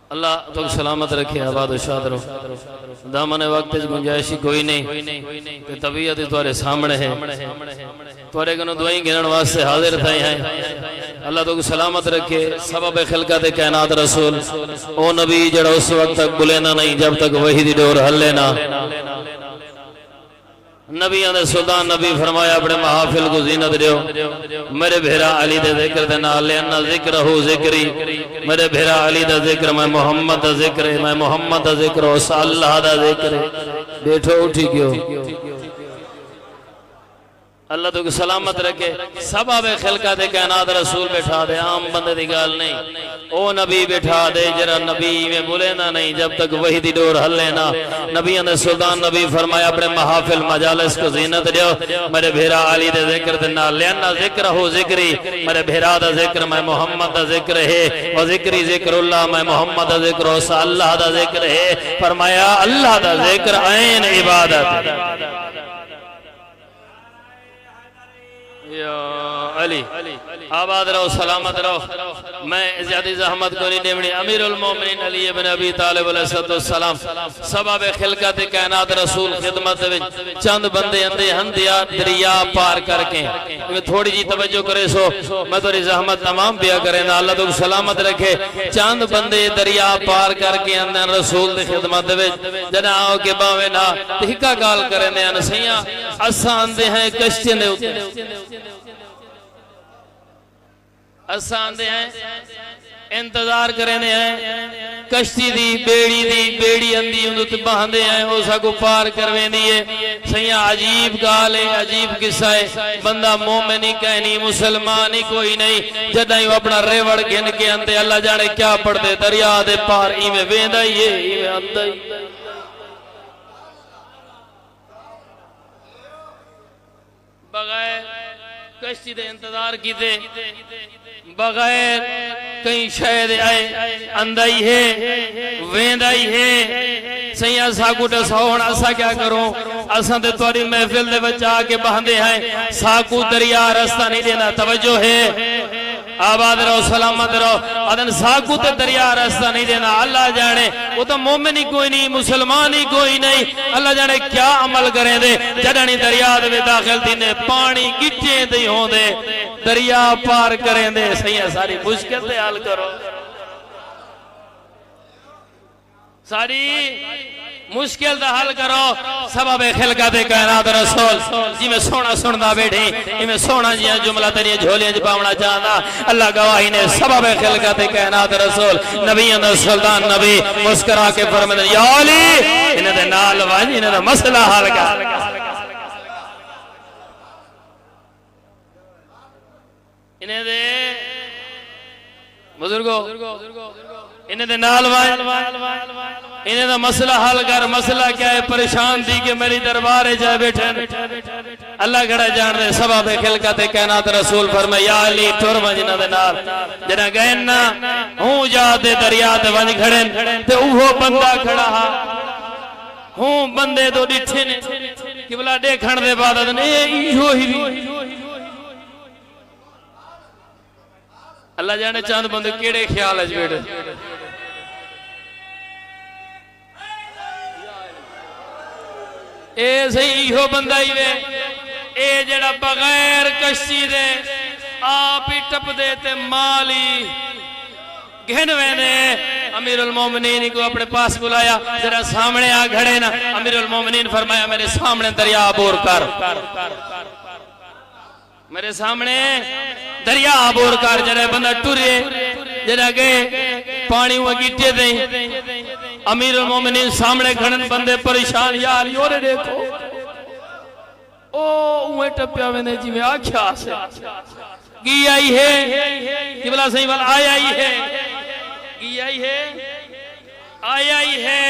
अल्लाह तो सलामत रखे, आबाद शाद रहो। दामन वक्त गुंजाइश कोई नहीं कि तबीयत तुम्हारे सामने है, तुम्हारे कनो दुआई गिनन वास्ते हाजिर थे हैं। अल्लाह तो सलामत रखे। सबब खिलकत कायनात रसूल ओ नबी जड़ा उस वक्त तक बुलेना नहीं जब तक वही दी डोर हल्ले ना। नबियां दे सुल्तान नबी फरमाया अपने महाफिल को जीनत दियो। मेरे भेरा अली दे जिक्र दे नाल लेना जिक्र हो जिक्री। मेरे भेरा अली दा जिक्र, मैं मोहम्मद दा जिक्र, मैं मोहम्मद दा जिक्र, उस अल्लाह दा जिक्र। बैठो उठी क्यों? अल्लाह तो सलामत रखे। सबब खिलकत कायनात रसूल बैठा दे, आम बंदे दी गल नहीं। ओ नबी बैठा दे जरा नबी में बोले ना नहीं जब तक वही दी डोर हल्ले ना। नबियां दे सुल्तान नबी फरमाया अपने महाफिल मजालिस को जीनत दियो। मेरे भेरा अली दे जिक्र दे नाल लेना जिक्र हो जिक्री। मेरे भेरा दा जिक्र, मैं मोहम्मद दा जिक्र है। व जिक्री जिक्रुल्लाह, मैं मोहम्मद दा जिक्र, उस अल्लाह दा जिक्र है। फरमाया अल्लाह दा जिक्र ऐन इबादत। अली आबाद रहो, सलामत रहो। मैं ज्यादा जहमत को नहीं देवनी। अमीरुल मोमिनीन अली इब्न अबी तालिब अलैहिस्सलाम सबब खिलकत कायनात रसूल खिदमत विच चंद बंदे अंदे हंदिया दरिया पार करके थोड़ी जी तवज्जो करे सो मैं थोड़ी जहमत तमाम पिया करे ना। अल्लाह तो सलामत रखे। चंद बंदे दरिया पार करके अंदर रसूल दी खिदमत विच जना आओ के बावे ना हिका गाल करे ने अनसैया असा आंदे हैं कश्ती दे उत्ते, असा आंदे हैं इंतजार करेंदे हैं कश्ती दी बेड़ी अंदी उंदे बहांदे हैं वो साको पार करवेंदी है। सैया अजीब गाल है, अजीब किस्सा है। बंदा मोमिन ही कहनी मुसलमान ही कोई नहीं। जदा ही अपना रेवड़ गिन के अंदे अल्लाह जाने क्या पढ़ते दरिया दे पार इवें वेंदा ही है, इवें आंदा ही। बगैर कश्ती दे इंतजार कीते, बगैर कहीं शायद आए अंदा ही है, वेंदा ही है। सैया साकू दसौण असा क्या करो? असा ते तुहाडी महफिल दे विच आके बहंदे हैं, साकू दरिया रास्ता नहीं देना। तवज्जो है, आबाद रहो, सलामत रहो। अदन साकू ते दरिया रास्ता नहीं देना। अल्लाह जाने वो तो मोमिन ही कोई नहीं, मुसलमान ही कोई नहीं। अल्लाह जाने क्या अमल करें दे जडनी दरिया दे दाखिल थी ने पानी गिट्टे दे होंदे दरिया पार करें दे। सही सारी मुश्किल ते हल करो, सारी मुश्किल दा हल करो। सबब खिलकत कायनात रसूल जिवें सोना सुनदा बैठे इवें सोना जिया जुमला तेरी झोलियां च पावना चाहता। अल्लाह गवाही ने सबब खिलकत कायनात रसूल नबियां दा सुल्तान नबी मुस्कुरा के फरमांदे या अली इन्हां दे नाल वंज इन्हां दा मसला हल कर। इन्हां दे बुजुर्गो इन्हें दे नाल इन्हें दा मसला हल कर। मसला क्या है? परेशान थी कि मेरी दरबार जाए बैठे अल्लाह खड़ा जान दे। सबब खिलकत कायनात रसूल फरमाया या अली टुर वंज इन्हां दे नाल। जना गए ना हूं जा दे दरिया ते वंज खड़े ते उहो बंदा खड़ा हा। हूं बंदे तो डिठे ने किबला देखण दे बाद ने इहो ही अल्लाह जाने चंद बंदे केड़े ख्याल च बैठे। ए सही इहो बंदा ही वे ए जेड़ा बगैर कश्ती दे आप ही टपदे ते माली घिन वेंदे। अमीरुल मोमिनीन को अपने पास बुलाया, जरा सामने आ खड़े ना। अमीरुल मोमिनीन फरमाया मेरे सामने दरिया बोर कर, मेरे सामने दरिया बोर कर। जरा बंदा टुरे जरा गए पानी हुआ गिट्टे दे। अमीरुल मोमिनीन सामने खड़न बंदे परेशान यार योरे देखो ओ उए टप्या वेंदे जिवें आख्या से की आई है किबला सही वाला आया ही है की आई है आया ही है।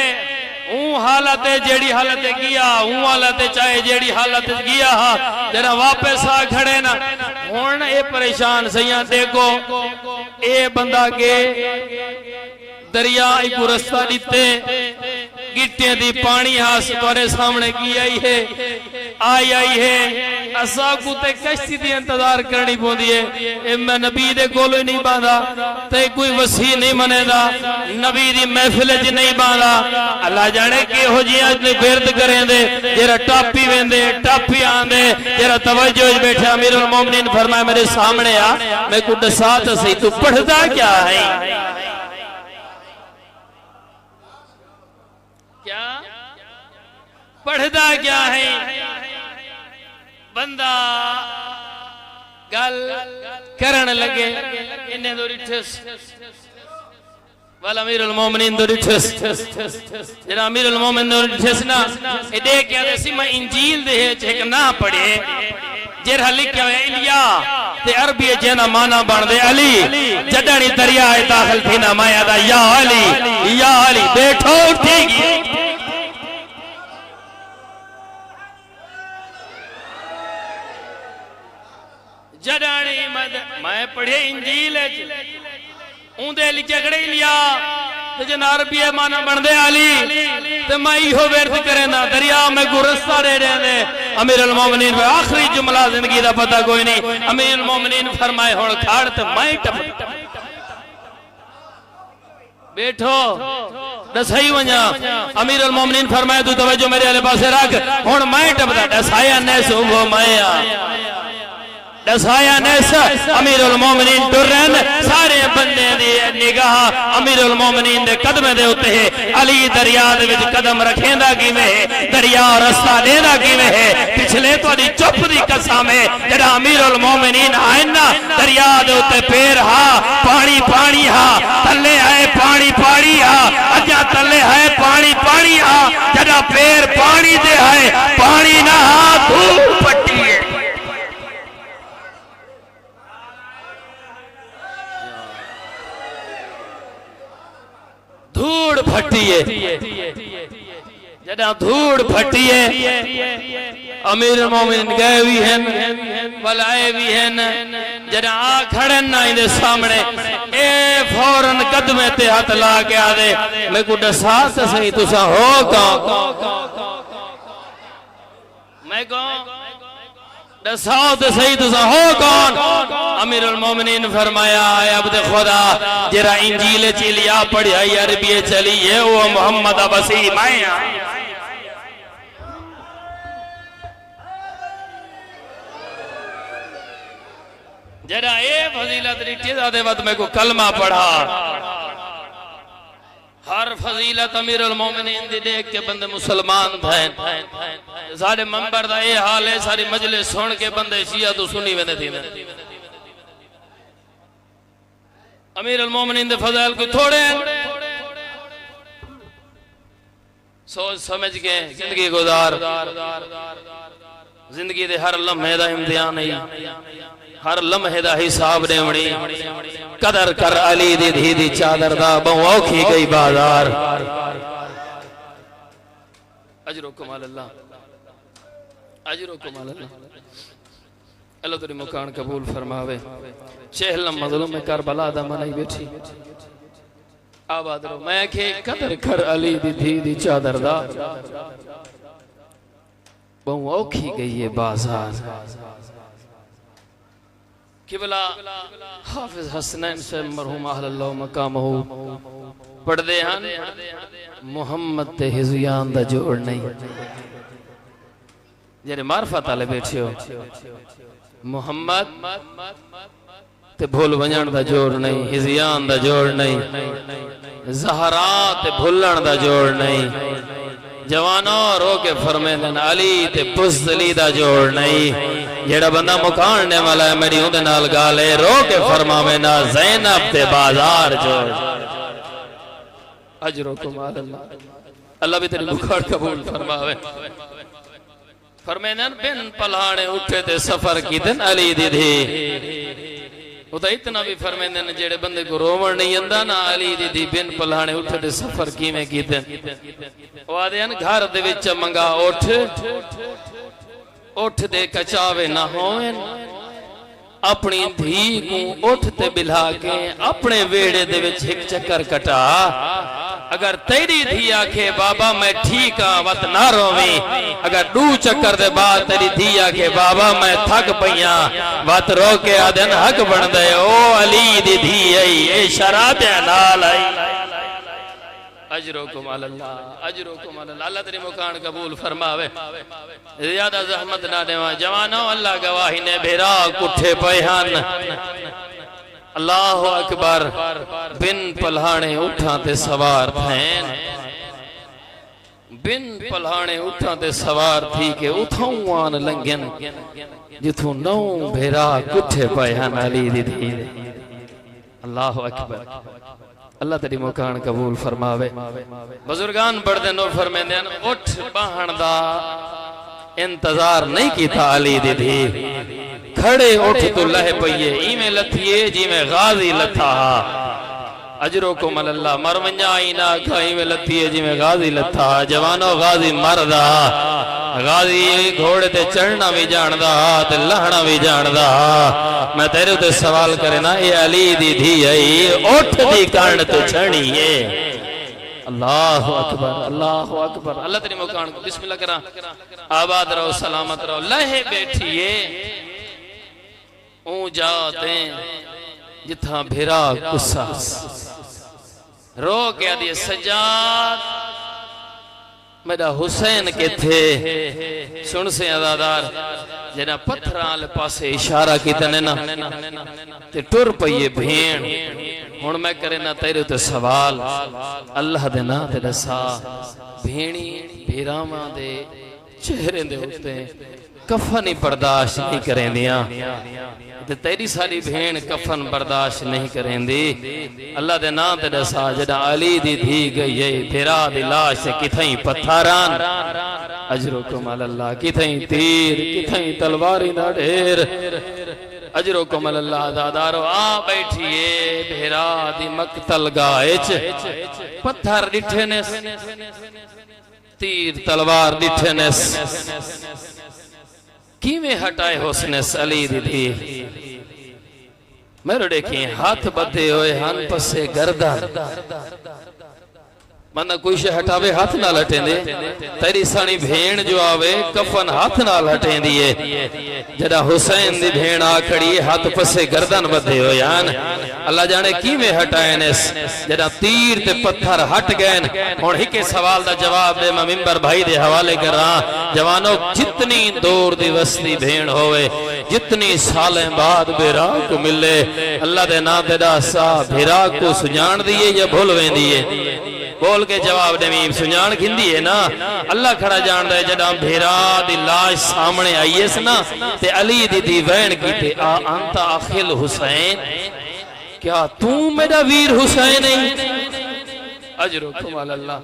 हालत जेड़ी हालत गया हालत चाहे जेड़ी हालत गया हा जरा वापस आ खड़े ना हुण ए परेशान सैया देखो ए बंदा के दरिया एक रास्ता दिते गिट्टे दी पानी हास तुम्हारे सामने की आई है असा को ते कश्ती दी इंतजार करनी पौंदी है। ए मैं नबी दे कोलों नहीं बांधा ते कोई वसी नहीं मनेदा, नबी दी महफिल च नहीं बांधा। अल्लाह जाने कि हो जिया बिरद करेंदे जेरा टापी वेंदे टापी आंदे जेरा तवज्जो च बैठा। अमीरुल मोमिनीन फरमाया मेरे सामने आ, मैं को दसा तो सही तू पढ़दा क्या है? क्या पढ़दा क्या है? बंदा गल करन लगे इन्ने दो रिठस वाला अमीरुल मोमिनीन दो रिठस जरा अमीरुल मोमिनीन दो रिठस ना ए देख के सी मैं इंजील दे एक ना पढ़े जेरा लिखया है इलिया ते अरबी जेना माना बनदे अली जडणी दरिया है दाखिल थी ना माया दा या अली बैठो उठेगी जडानी मद मैं पढ़े इंजील ऊंदे लिखे खड़े लिया ते जनार भी माना बनदे अली ते मैं इहो व्यर्थ करेंदा दरिया में गुरस्ता दे दे। अमीरुल मोमिनीन आखिरी जुमला जिंदगी दा पता कोई नहीं। अमीरुल मोमिनीन फरमाए हुण खाड़ ते मैं टप बैठो दसाई वजा। अमीरुल मोमिनीन फरमाए तू तवज्जो मेरे वाले पासे रख, हुण मैं टपदा दसाया ने सुबह मैं आ दसाया नैस। अमीरुल मोमिनीन टुरन सारे बंदे दी निगाह अमीरुल मोमिनीन दे कदमे दे उत्ते है। अली दरिया दे विच कदम रखेंदा किवें है, दरिया रास्ता देंदा किवें है? पिछले तोदी चुप दी कसम है जेड़ा अमीरुल मोमिनीन आए ना दरिया दे उत्ते पैर हा पानी पानी हा तले है पानी पानी हा अजा तले है पानी पानी हा जेड़ा पैर पानी दे है पानी ना हा धूप पट्टी है। धूड़ फटी है जदा धूड़ फटी है। अमीरुल मोमिनीन गए भी हैं बुलाए भी हैं जदा आ खड़े ना इनके सामने ए फौरन कदमे ते हाथ ला के आदे मैं को दसा सही तुसा हो कौन? मैं कौन दसाओ तो सही तुसा हो कौन? अमीरुल मोमिनीन फरमाया अब्द खुदा जरा इंजील चिलिया पढ़िया अरबी चली है वो मोहम्मद अबसी मैं जरा ए फजीलत रिठी दे वक्त मैं को कलमा पढ़ा। हर फजीलत अमीरुल मोमिनीन दी देख के बंदे मुसलमान थे। सारे मंबर दा ये हाल है सारी मजलिस सुन के बंदे शिया तो सुनी वेंदे थी। अमीरुल मोमिनीन दे फज़ाइल कोई थोड़े सोच समझ के जिंदगी गुजार। जिंदगी दे हर लम्हे दा इम्तिहान है, हर लम्हे दा हिसाब देवणी। कदर कर अली दी धी दी चादर दा बहु औखी गई बाजार। अजरो कमाल अल्लाह अजरो कमाल अल्लाह अल्लाह तेरी मुकान कबूल फरमावे। चहलम मजलूम में करबला दा मनाई बैठी आबाद रो। मैं के कदर कर अली दी धी दी चादर दा बहु औखी गई है बाजार। किबला हाफिज हसनैन से मरहूम अल्लाह मकामहू पढ़दे हैं मोहम्मद ते हिज़यान दा जोड़ नहीं। जेरे मार्फत वाले बैठे हो मोहम्मद ते भूल वंजण दा जोड़ नहीं, हिज़यान दा जोड़ नहीं, ज़हरा ते भुल्लण दा जोड़ नहीं। जवानों रो के फरमेंदन अली ते बुज़ली दा जोड़ नहीं। जेड़ा बंदा मुकाने वाला है मेरी उहदे नाल गाल है रो के फरमावे ना ज़ैनब ते बाजार जोड़। अजरो कमाल अल्लाह अल्लाह भी तेरी मुखार कबूल फरमावे। फरमेंदन बिन पलाने उठे ते सफर कीतन अली दी धी। उदा इतना भी फरमेंदन जेड़े बंदे को रोवण नहीं आंदा ना अली दी धी बिन पलाने उठे ते सफर किवें कीतन। ओ आदे न घर दे विच मंगा उठ उठ दे कचावे ना होवन। अपनी धी को उठ ते बिला के अपने वेड़े दे विच एक चक्कर कटा अगर तेरी धी आखे बाबा मैं ठीक हाँ वत ना रोवी, अगर 2 चक्कर दे बाद तेरी धी आखे बाबा मैं थक पईया वत रो के आदन हक बन दे। ओ अली दी धी आई ए शराबे नाल आई। अजरुकुम अल्लाह, अजरुकुम अल्लाह। अल्लाह तेरी मुकान कबूल फरमावे, ज्यादा जहमत ना देवा। जवानो अल्लाह गवाही ने भेरा कुठे पे हन। अल्लाह अकबर। बिन पल्हाने उठा ते सवार थैन, बिन पल्हाने उठा ते सवार थी के उथां आन लंघन जिथों 9 भेरा कुठे पे हन अली दी धी। अल्लाह अकबर। अल्लाह तेरी मुकान कबूल फरमावे। बुजुर्गान पढ़दे नो फरमांदे उठ बाहण दा इंतजार नहीं कीता अली दी धी, खड़े उठ तो लह पईए इवें लथिए जिवें गाजी लथा। अजरुकुम अल्लाह। मरवंजा आई ना खाई में लथिए जिवें गाजी लथा। जवानो गाजी मरदा, गाजी घोड़े ते चढ़ना भी जानदा ते लहना भी जानदा। मैं तेरे ते सवाल करे ना ये अली दी धी आई उठ दी कर्ण तो छणी है। अल्लाह अकबर, अल्लाह अकबर। अल्लाह तेरी मुकान को बिस्मिल्लाह करा। आबाद रहो, सलामत रहो। लहे बैठिए ऊ जाते जिथा भेरा कुसास रो के आदि सजाद मेरा हुसैन के थे। सुन से अदादार जना पत्थर आले पासे इशारा किया ना ते टुर पईए भेण। हुण मैं करे ना तेरे ते सवाल अल्लाह दे ना ते दसा भेणी भेरावां दे चेहरे दे उत्ते कफन ही बर्दाश्त नहीं करेंदियां ते तेरी सारी भेण कफन बर्दाश्त नहीं करेंदी। अल्लाह दे नाम ते दसा जदा अली दी धी गई है भेरा दी लाश से किथई पत्थरान। अजरुकुम अल्लाह। किथई तीर किथई तलवारी दा ढेर। अजरुकुम अल्लाह। दादारो आ बैठिए भेरा दी मक्तल गाह च पत्थर डिठे ने, तीर तलवार डिठे ने, किवें हटाए हुस्न अली दी धी। मेरे देखे हाथ बधे हुए हन पसे गर्दन, मना कोई शे हटावे हाथ ना हटेंदे। तेरी सानी भेण जो आवे कफन हाथ नाल हटेंदी है। जदा हुसैन दी भेण आ खड़ी हाथ पसे गर्दन बधे हुए हन। अल्लाह जाने किवें हटाए ने। जदा तीर ते पत्थर हट गए। हुण हिके सवाल दा जवाब दे मैं मिंबर भाई दे हवाले करा। जवानो जितनी दूर दी वस्ती भेण होवे, जितनी सालें बाद भेरा को मिले, अल्लाह दे नाम ते दसा भेरा को सुजान दी है या भूल वेंदी है? बोल के जवाब देवी सुजान खिंदी है ना। अल्लाह खड़ा जान दे जदा भेरा दी लाश सामने आई है ना ते अली दी दी वैन कीते आ अंत अखिल हुसैन, क्या तू मेरा वीर हुसैन है? अजरुकुम अल्लाह।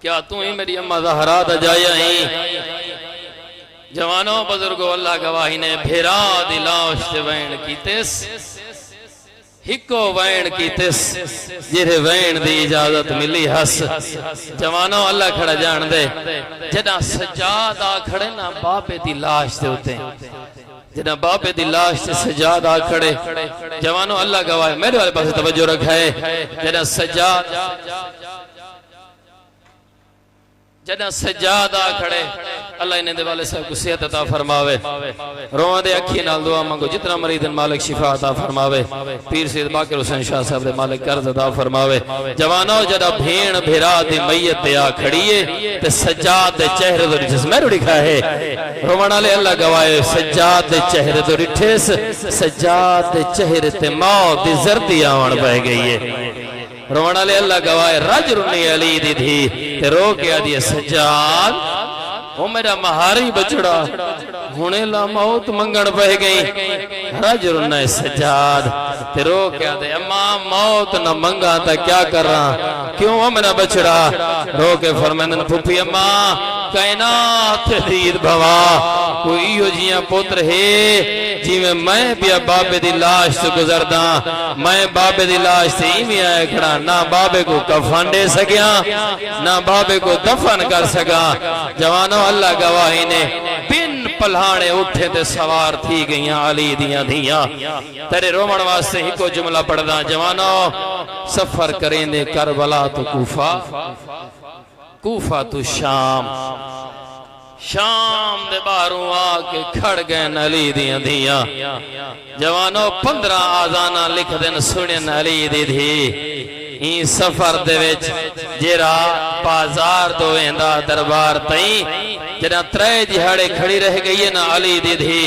क्या तू ही मेरी अम्मा ज़हरा दा जाया है? जवानों बुजुर्गो अल्लाह गवाही ने भेरा दी लाश ते वैन कीते। हिको वैन कीतिस जिरे वैन दी इजाजत मिली हस। जवानो अल्लाह खड़ा जान दे जदा सजाद आ खड़े ना बाबे दी लाश दे उते, जदा बाबे दी लाश से सजाद आ खड़े। जवानो अल्लाह गवाह मेरे वाले पास तवज्जो रखाए। जदा सजाद आ खड़े अल्लाह इन्हें दे वाले साहब को सेहत अता फरमावे। रोआ दे अखी नाल दुआ मांगो जितना मरीद मालिक शिफा अता फरमावे। पीर सैयद बाकिर हुसैन शाह साहब दे मालिक कर्ज अता फरमावे। जवानो जदा भेण भेरा दी मैयत ते आ खड़ीए ते सज्जाद दे चेहरे तो रिठस मैं लिखा है। रोवण वाले अल्लाह गवाए सज्जाद दे चेहरे तो रिठस, सज्जाद दे चेहरे ते मौत दी जर्दी आवन पै गई है। रोवण वाले अल्लाह गवाए रज रुनी अली दी धी ते रो के आदि सज्जाद ओ मेरा महारी बछड़ा हुणे ला मौत मंगण पै गई। रज रुना सज्जाद ते रो के आदि अम्मा मौत न मंगा ता क्या करा, क्यों ओ मेरा बछड़ा? रो के फरमांदन फुफी अम्मा कायनात दीद भवा कोई यो जिया पुत्र है जिवें मैं पिया बाबे दी लाश से गुजरदा। मैं बाबे दी लाश से इवें आया खड़ा, ना बाबे को कफन दे सकिया ना बाबे को दफन कर सका। जवानो अल्लाह गवाही ने बिन पल्हाने उठे ते सवार थी गईयां अली दियां धियां। तेरे रोमन वास्ते हिको जुमला पढ़दा जवानो सफर करेंदे करबला तो कूफा, कूफा तो शाम, शाम दे बारों आके खड़ गए अली दियां धियां। जवानों 15 आजाना लिख देन सुनन अली दी धी। ई सफर दे विच जेरा बाजार तो वेंदा दरबार तई जेरा 3 दिहाड़े खड़ी रह गई है ना अली दी धी।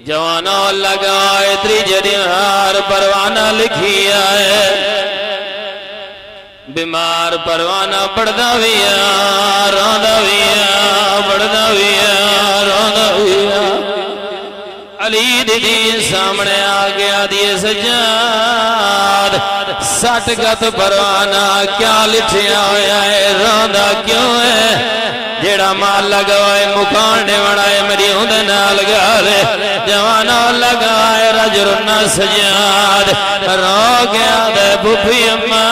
जवानों लगाए त्रीजे दिहाड़ परवाना लिखी आए, बीमार परवाना पढ़दा भी रोंदा भी पढ़दा भी रोंदा भी। अली दीदी सामने आ गया दिए सजाद, 60 गत परवाना क्या लिखिया होया है, रोंदा क्यों है? जेड़ा माल लगाए मुकान बनाए मेरी उहदे नाल गल। जवाना लगाए रजरुन्ना सजाद, रो गया दे बुफी अम्मा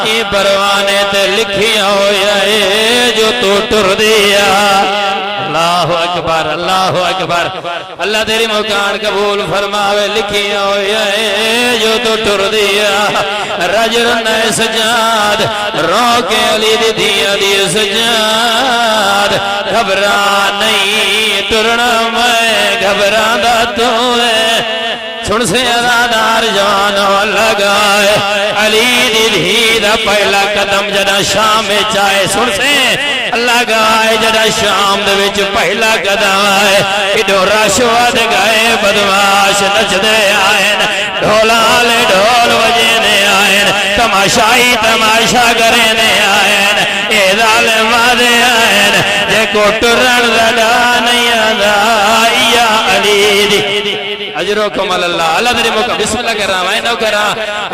ये परवाने ते लिखिया होया है जो तू टुर दिया। अल्लाहु अकबर अल्लाहु अकबर। अल्लाह तेरी मुकान कबूल फरमावे। लिखिया होया है जो तू टुर दिया। रजरुन्ना सजाद रो के अली दी दिया दी सजाद, घबरा नहीं टुरना मैं घबरांदा तू है। सुन से अदादार जवान लगाए अली दी धी दा पहला कदम जदा शाम में चाहे। सुन से लगाए जदा शाम दे विच पहला कदम आए। इडो रशवद गए बदमाश नचदे आएन, ढोला ले ढोल वजेने आएन, तमाशाई तमाशा करेने आएन। ए जालिमा दे आएन जे को टुरन दा नहीं आंदा या अली दी। अजरो कमल अल्लाह। अल्लाह तेरी मुका बिस्मिल्लाह करा मैं नो करा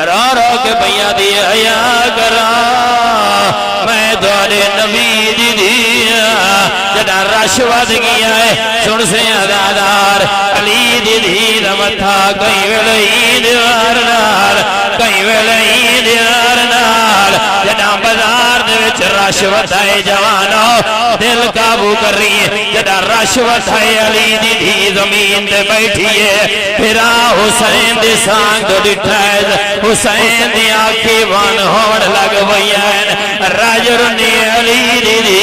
रो रो के भैया दी हया करा मैं द्वारे नबी दी दिया जड़ा रशवद गया है। सुन से अदादार अली दी धी दा मथा कई वेले ईदवार नाल, कई वेले ईदवार नाल जड़ा बाजार दे विच रशवद है। जवानो दिल काबू कर रही है जड़ा रशवद है। अली दी धी जमीन ते बैठी है, फिर हुसैन दे सांग डिठा है। हुसैन दी आंखें वन होण लग पईयां। रजरुन्नी अली दी धी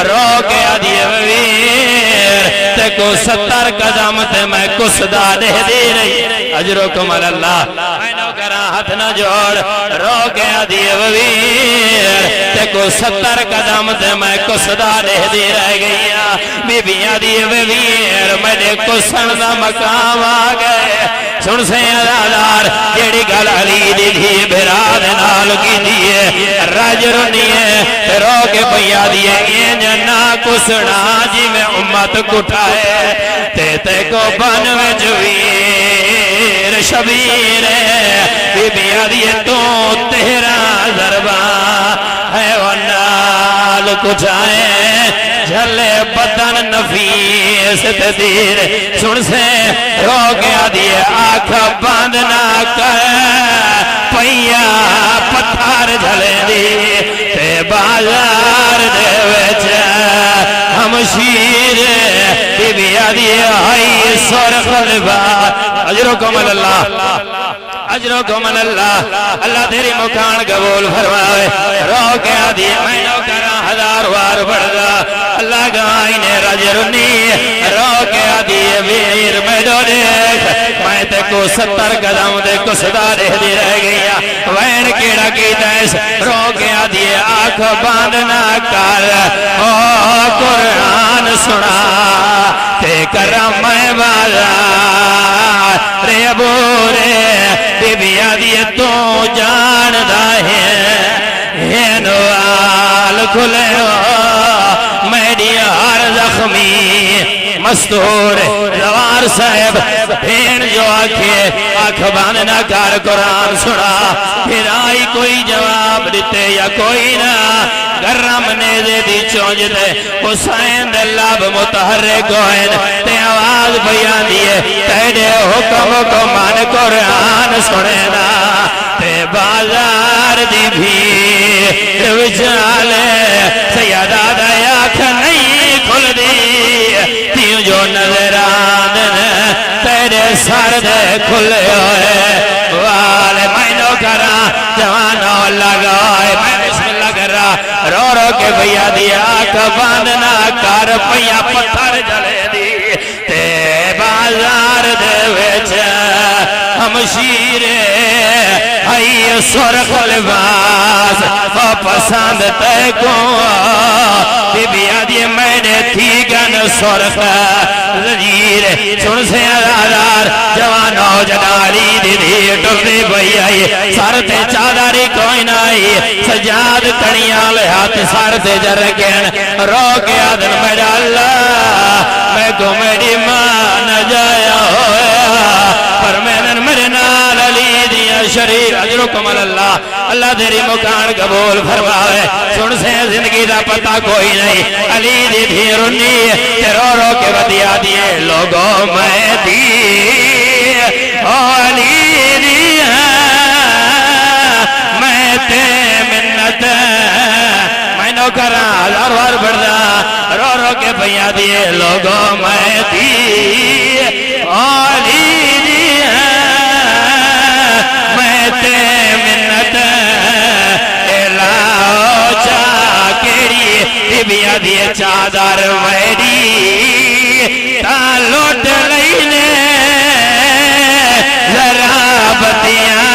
रो के आदि वीर ते को 70 कदम ते मैं कुसदा दे दी रही। अजरो कमल अल्लाह। मैं नो करा हाथ न जोड़ रो के आदि वीर ते को 70 कदम ते मैं कुसदा दे दी रह गईया। बीबियां दी वीर मेरे कुसन दा मकाम आ गए। सुन से अदादार जेड़ी गल अली दी धी बिरा दे नाल कीती है रजरुन्नी है रो के भैया दी इंज ना कुसना जिवें उम्मत कुठाए ते को बन विच वीर शबीर बीबियां दी तो तेरा जरबा है वो नाल कुठाए झले बदन नफीस तदीर। सुन से रो गया दिए आँख बंद ना कर पैया पत्थर झले दी ते बाजार दे विच हमशीर बीबिया दी आई सुर खलबा। अजरो कमल अल्लाह अजरो कमल अल्लाह। अल्लाह तेरी मुखान कबूल फरमाए। रो के आदि मैं नो करा 1000 बार बढ़दा अल्लाह गाई ने रजरुन्नी रो के आदि वीर मैं दो देख मैं ते को 70 कदम दे कुसदा दे दी रह गईया। वैन केड़ा कीता इस रो के आदि आंख बंद ना कर ओ कुरान सुना ते करम मैं बाजार रे बोरे बीबिया दी तू जानदा है नवाल खुले मेरी हर जख्मी मस्तूर जवार साहब भेड़ जो आखे आँख बंद ना कर कुरान सुना। फिर आई कोई जवाब दिते या कोई ना गरम नेज़े दी चोंज दे हुसैन दे लब मुतहर्रिक होएन ते आवाज बयान दिए तेरे हुक्म को मन कुरान सुने ना ते बाजार दी भीड़ विचाले सैयदा दा आँख नहीं खुलदी तीन जो नजर आंदन तेरे सर दे खुले होए। वाह भैया दी आख बांधना कर पैया पत्थर जले दी ते बाजार दे विच हमशीरे आई सुरख लिबास पसंद ते को बीबिया दी मैंने थी गन सुरख जजीर सुन से आदार जवानो जनाली दीदी टुकड़ी पई आई सर ते चादरी कोई नाई सजाद कड़ियां ले हाथ सर ते जरगन रो के आदन मेरा अल्लाह मैं को मेरी मां न जाया होया पर मैंने मेरे नाल अली दिया शरीर अजरो कमल अल्लाह अल्लाह तेरी मुकान कबूल फरमावे सुन से जिंदगी दा पता कोई नहीं अली दी थी रुन्नी ते रो रो के वदिया दिए लोगों मैं दी ओ अली दी मैं ते मिन्नत मैनो करा हजार बार बढ़दा रो रो के भैया दिए लोगों मैं दी ओ अली दी मैं ते मिन्नत लाओ चा केड़ी बीबिया दी चादर मेरी ता लुट लईने जरा बतियां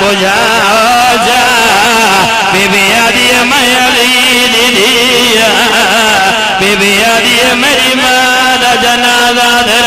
बुझाओ जा बीबिया दी मैं अली दी दिया बीबिया दी मेरी मां दा जनाजा दे